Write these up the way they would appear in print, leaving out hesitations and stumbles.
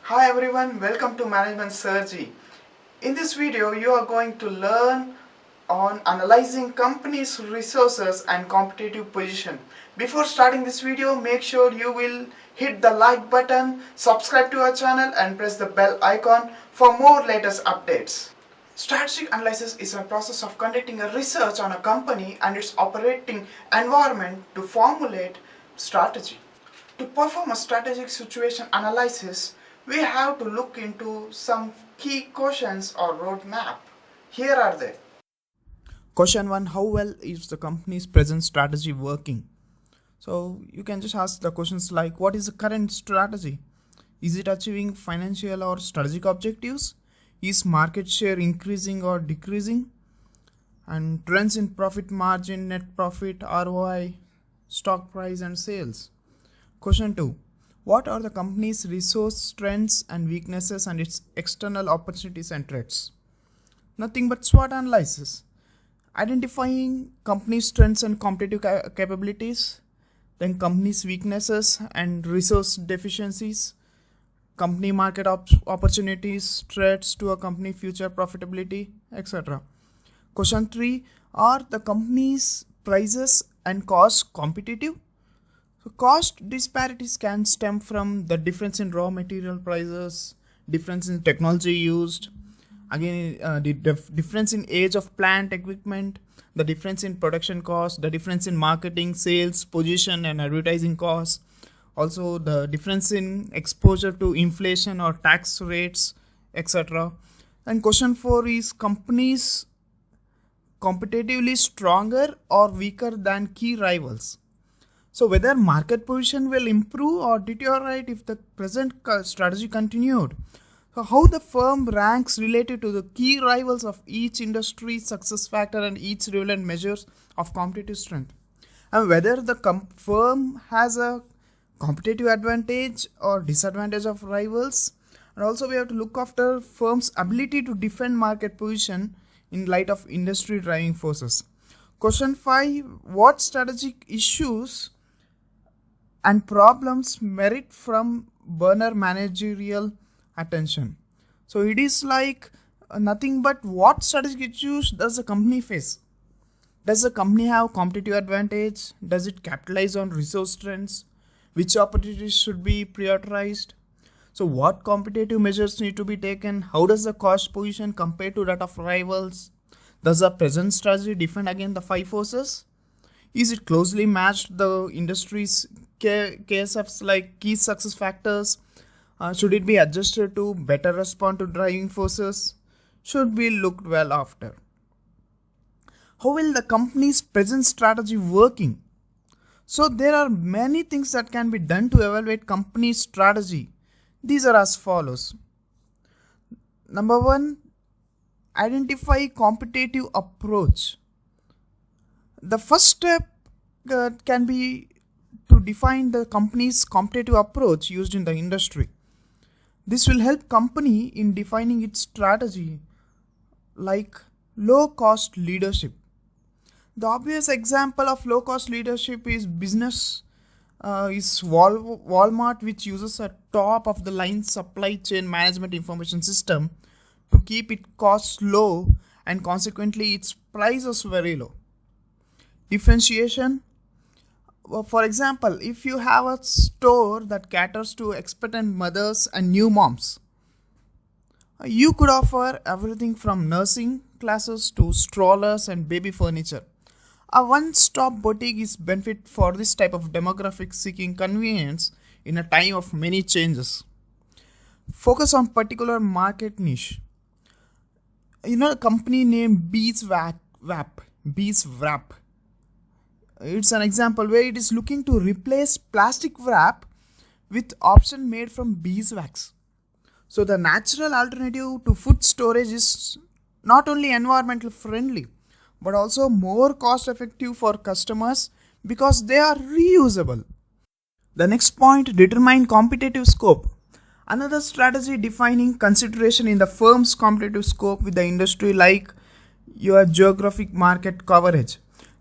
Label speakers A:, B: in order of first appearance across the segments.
A: Hi everyone, welcome to Management Surgery. In this video, you are going to learn on analyzing companies' resources and competitive position. Before starting this video, make sure you will hit the like button, subscribe to our channel and press the bell icon for more latest updates. Strategic analysis is a process of conducting a research on a company and its operating environment to formulate strategy. To perform a strategic situation analysis, we have to look into some key questions or roadmap. Here are they. Question 1. How well is the company's present strategy working? So you can just ask the questions like, what is the current strategy? Is it achieving financial or strategic objectives? Is market share increasing or decreasing? And trends in profit margin, net profit, ROI, stock price and sales. Question 2. What are the company's resource strengths and weaknesses and its external opportunities and threats? Nothing but SWOT analysis. Identifying company's strengths and competitive capabilities, then company's weaknesses and resource deficiencies, company market opportunities, threats to a company future profitability, etc. Question 3. Are the company's prices and costs competitive? So cost disparities can stem from the difference in raw material prices, difference in technology used, again the difference in age of plant equipment, the difference in production cost, the difference in marketing, sales, position and advertising costs, also the difference in exposure to inflation or tax rates, etc. And question 4 is companies competitively stronger or weaker than key rivals. So whether market position will improve or deteriorate if the present strategy continued. So how the firm ranks related to the key rivals of each industry success factor and each relevant measures of competitive strength. And whether the firm has a competitive advantage or disadvantage of rivals. And also we have to look after firm's ability to defend market position in light of industry driving forces. Question 5. What strategic issues and problems merit from burner managerial attention? So it is like nothing but what strategic issues does the company face? Does the company have competitive advantage? Does it capitalize on resource trends? Which opportunities should be prioritized? So what competitive measures need to be taken? How does the cost position compare to that of rivals? Does the present strategy defend against the 5 forces? Is it closely matched the industry's KSFs like key success factors? Should it be adjusted to better respond to driving forces? Should be looked well after. How will the company's present strategy working? So there are many things that can be done to evaluate company's strategy. These are as follows. Number 1, identify competitive approach. The first step can be to define the company's competitive approach used in the industry. This will help company in defining its strategy like low cost leadership. The obvious example of low cost leadership is Walmart, which uses a top of the line supply chain management information system to keep its costs low and consequently its prices very low. Differentiation. For example, if you have a store that caters to expectant mothers and new moms, you could offer everything from nursing classes to strollers and baby furniture. A one-stop boutique is benefit for this type of demographic seeking convenience in a time of many changes. Focus on particular market niche. A company named Beeswrap. It's an example where it is looking to replace plastic wrap with option made from beeswax. So the natural alternative to food storage is not only environmental friendly but also more cost effective for customers because they are reusable. The next point, determine competitive scope. Another strategy defining consideration in the firm's competitive scope with the industry like your geographic market coverage.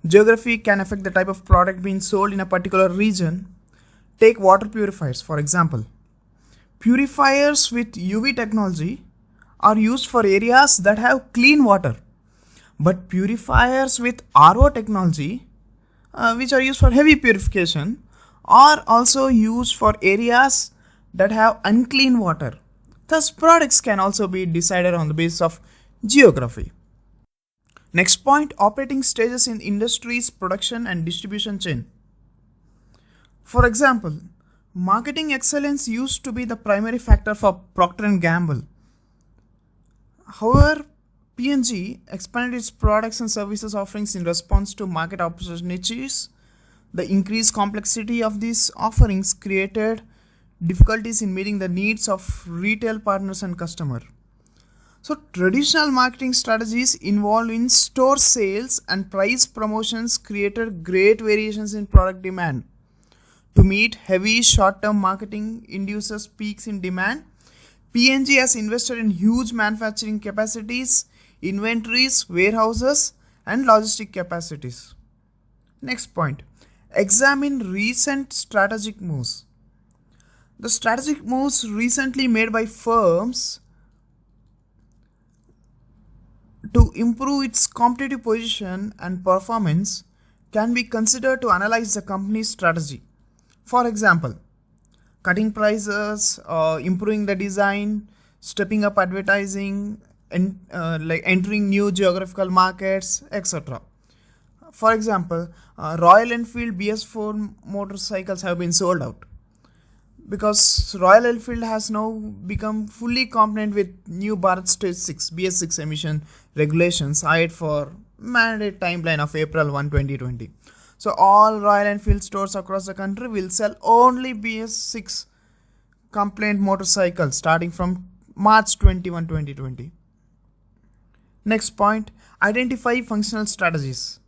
A: Geography can affect the type of product being sold in a particular region. Take water purifiers, for example. Purifiers with UV technology are used for areas that have clean water, but purifiers with RO technology, which are used for heavy purification, are also used for areas that have unclean water. Thus, products can also be decided on the basis of geography. Next point, operating stages in industry's production and distribution chain. For example, marketing excellence used to be the primary factor for Procter & Gamble. However, P&G expanded its products and services offerings in response to market opportunities. The increased complexity of these offerings created difficulties in meeting the needs of retail partners and customers. So traditional marketing strategies involved in store sales and price promotions created great variations in product demand. To meet heavy short-term marketing induces peaks in demand, P&G has invested in huge manufacturing capacities, inventories, warehouses, and logistic capacities. Next point, examine recent strategic moves. The strategic moves recently made by firms to improve its competitive position and performance can be considered to analyze the company's strategy. For example, cutting prices, improving the design, stepping up advertising, and like entering new geographical markets, etc. For example, Royal Enfield BS4 motorcycles have been sold out because Royal Enfield has now become fully compliant with new Bharat Stage 6 BS6 emission regulations hired for mandate timeline of April 1, 2020. So all Royal Enfield stores across the country will sell only BS6 compliant motorcycles starting from March 21, 2020. Next point, identify functional strategies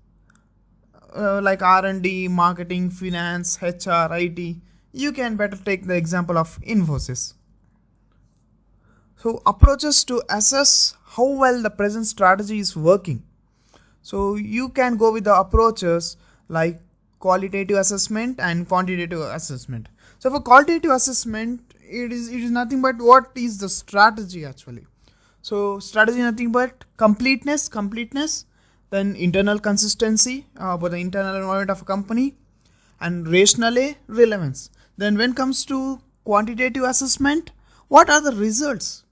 A: like R&D, marketing, finance, HR, IT. You can better take the example of Infosys. So approaches to assess how well the present strategy is working. So you can go with the approaches like qualitative assessment and quantitative assessment. So for qualitative assessment, it is nothing but what is the strategy actually. So strategy nothing but completeness, then internal consistency about the internal environment of a company, and rationale relevance. Then when it comes to quantitative assessment, what are the results?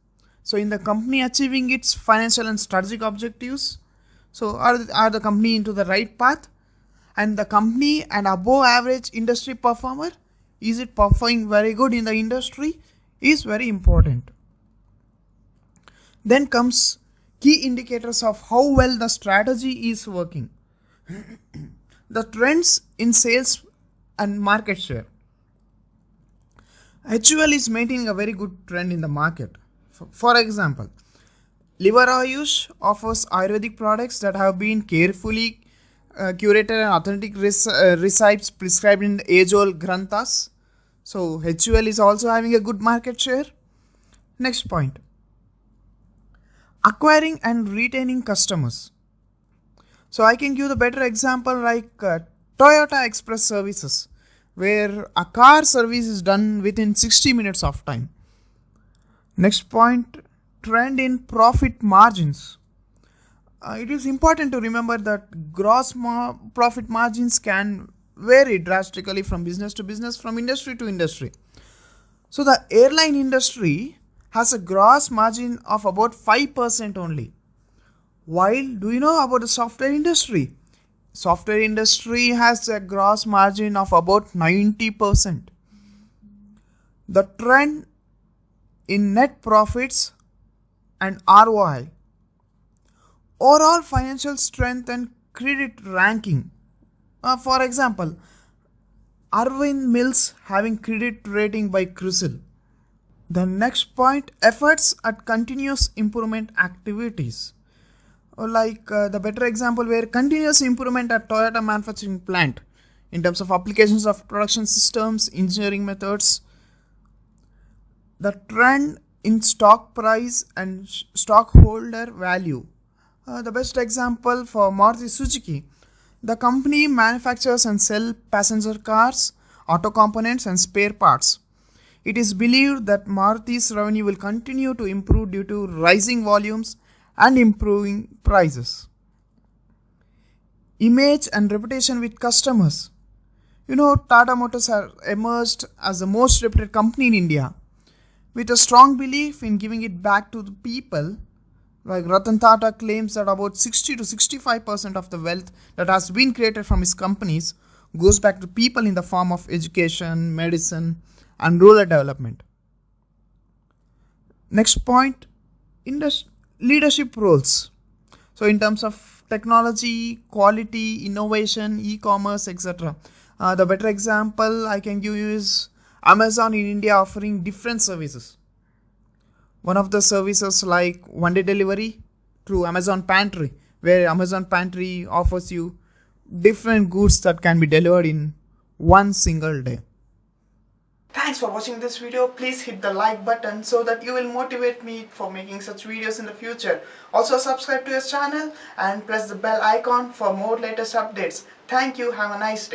A: So in the company achieving its financial and strategic objectives, so are the company into the right path? And the company an above average industry performer, is it performing very good in the industry, is very important. Then comes key indicators of how well the strategy is working. The trends in sales and market share. HUL is maintaining a very good trend in the market. For example, Liver Ayush offers Ayurvedic products that have been carefully curated and authentic recipes prescribed in the age-old granthas. So HUL is also having a good market share. Next point, acquiring and retaining customers. So I can give the better example like Toyota Express services, where a car service is done within 60 minutes of time. Next point, trend in profit margins. It is important to remember that gross profit margins can vary drastically from business to business, from industry to industry. So the airline industry has a gross margin of about 5% only. While do you know about the software industry? Software industry has a gross margin of about 90%. The trend in net profits and ROI, overall financial strength and credit ranking. For example, Arvind Mills having credit rating by CRISIL. The next point, efforts at continuous improvement activities. Like the better example where continuous improvement at Toyota manufacturing plant in terms of applications of production systems, engineering methods. The trend in stock price and stockholder value. The best example for Maruti Suzuki. The company manufactures and sells passenger cars, auto components and spare parts. It is believed that Maruti's revenue will continue to improve due to rising volumes and improving prices. Image and reputation with customers. Tata Motors has emerged as the most reputed company in India. With a strong belief in giving it back to the people, like Ratan Tata claims that about 60 to 65% of the wealth that has been created from his companies goes back to people in the form of education, medicine, and rural development. Next point, leadership roles. So in terms of technology, quality, innovation, e-commerce, etc. The better example I can give you is Amazon in India offering different services. One of the services like one-day delivery through Amazon Pantry, where Amazon Pantry offers you different goods that can be delivered in one single day. Thanks for watching this video. Please hit the like button so that you will motivate me for making such videos in the future. Also subscribe to this channel and press the bell icon for more latest updates. Thank you. Have a nice day.